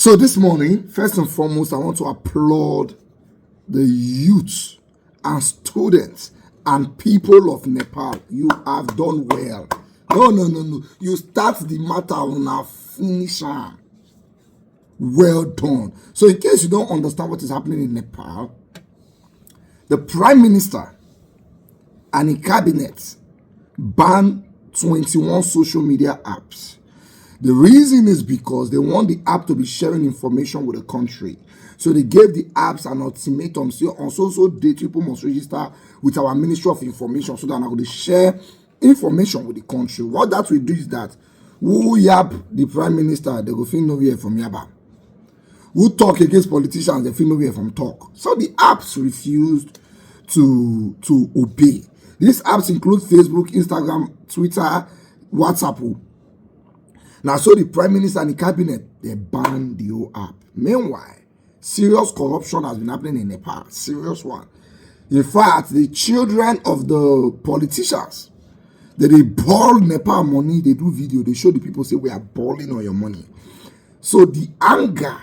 So this morning, first and foremost, I want to applaud the youth and students and people of Nepal. You have done well. No. You start the matter on a finisher. Well done. So in case you don't understand what is happening in Nepal, the Prime Minister and the cabinet banned 21 social media apps. The reason is because they want the app to be sharing information with the country. So they gave the apps an ultimatum. So on so date, people must register with our Ministry of Information so that I'm going to share information with the country. What that will do is that who yap the Prime Minister, they go feel nowhere from Yaba. Who talk against politicians, they feel nowhere from talk. So the apps refused to obey. These apps include Facebook, Instagram, Twitter, WhatsApp. Now, so the Prime Minister and the Cabinet, they banned the whole app. Meanwhile, serious corruption has been happening in Nepal. Serious one. In fact, the children of the politicians, they ball Nepal money, they do video, they show the people, say, we are balling on your money. So the anger,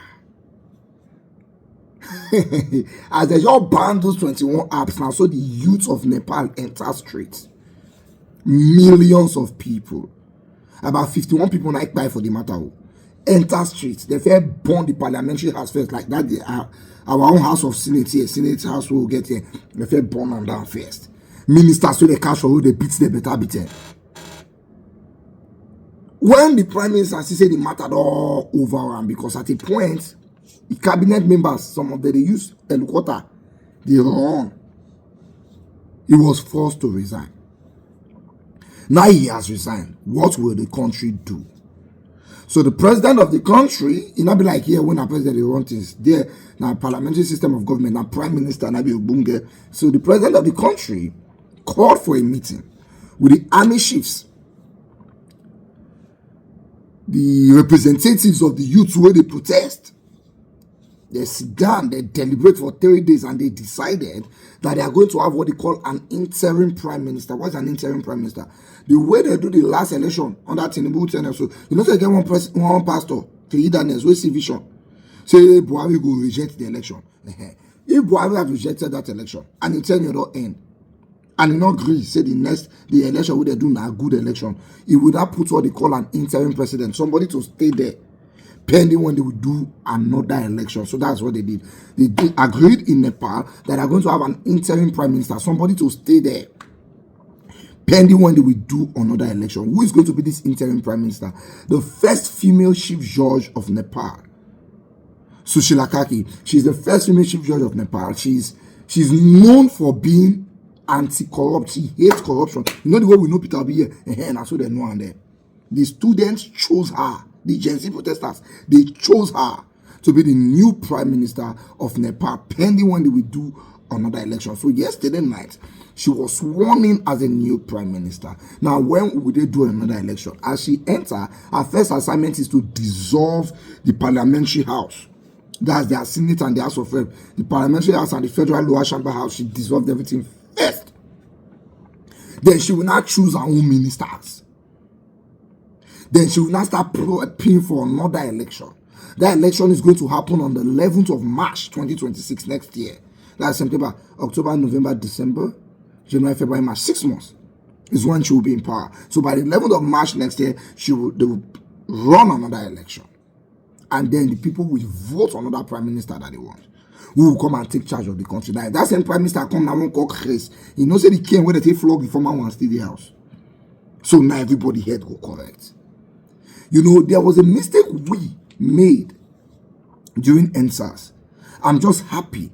as they just banned those 21 apps now, so the youth of Nepal enter streets. Millions of people. About 51 people like buy for the matter. Enter streets. They first burn the parliamentary house first, like that. They are our own house of Senate here. Senate house will get here. They first burn them down first. Ministers, so they cash for who they beat, they better beat them. When the Prime Minister said the matter all over, and because at a point, the cabinet members, some of them, they use helicopter, they run. He was forced to resign. Now he has resigned. What will the country do? So the president of the country, he not be like here when a president they run things. There, now parliamentary system of government, now prime minister, now be Obunge. So the president of the country called for a meeting with the army chiefs, the representatives of the youth where they protest. They sit down, they deliberate for 3 days, and they decided that they are going to have what they call an interim prime minister. What's an interim prime minister? The way they do the last election under Tinubu tenure, so you know, they get one pastor to leaderness, we see vision. Say Buhari go reject the election. If Buhari had rejected that election and the tenure don't end, and he not agree, say the election would they do now a good election, he would have put what they call an interim president, somebody to stay there pending when they would do another election. So that's what they did. They agreed in Nepal that they are going to have an interim prime minister, somebody to stay there pending when they will do another election. Who is going to be this interim prime minister? The first female chief judge of Nepal, Sushila Kaki. She's the first female chief judge of Nepal. She's known for being anti-corrupt. She hates corruption. You know the way we know Peter Obi here, and that's what they know. And there, the students chose her. The Gen Z protesters, they chose her to be the new prime minister of Nepal, pending when they will do another election. So yesterday night, she was sworn in as a new prime minister. Now, when will they do another election? As she enters, her first assignment is to dissolve the parliamentary house. That's their Senate and the House of Reps. The parliamentary house and the federal lower chamber house, she dissolved everything first. Then she will not choose her own ministers. Then she will now start preparing for another election. That election is going to happen on the 11th of March 2026 next year. That's September, October, November, December, January, February, March. 6 months is when she will be in power. So by the 11th of March next year, they will run another election. And then the people will vote on another prime minister that they want, who will come and take charge of the country. Now, if that same prime minister come now, won't call Chris. He knows that he came where they take flog the former one stay the house. So now everybody head go correct. You know, there was a mistake we made during NSAS. I'm just happy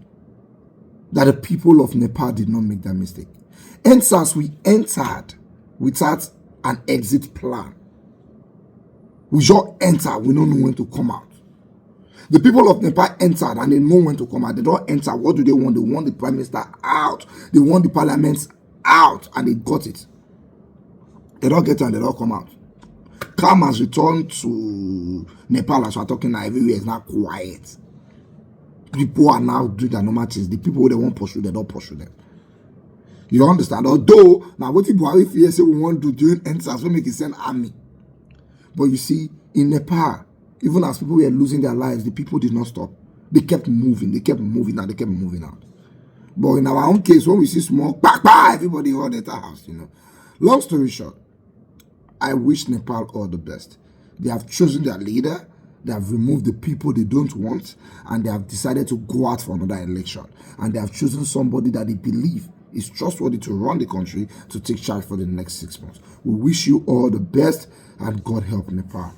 that the people of Nepal did not make that mistake. NSAS, we entered without an exit plan. We just enter, we don't know when to come out. The people of Nepal entered and they know when to come out. They don't enter. What do they want? They want the prime minister out. They want the parliament out, and they got it. They don't get it and they don't come out. Calm has returned to Nepal as we're talking now. Everywhere is now quiet. People are now doing their normal things. The people who they won't pursue, they don't pursue them. You understand? Although, now what people Buhari fear say we want to do during NSAS, we make it send army. But you see, in Nepal, Even as people were losing their lives, the people did not stop. They kept moving, they kept moving out, they kept moving out. But in our own case, when we see smoke, everybody all at our house, Long story short, I wish Nepal all the best. They have chosen their leader, they have removed the people they don't want, and they have decided to go out for another election. And they have chosen somebody that they believe is trustworthy to run the country, to take charge for the next 6 months. We wish you all the best, and God help Nepal.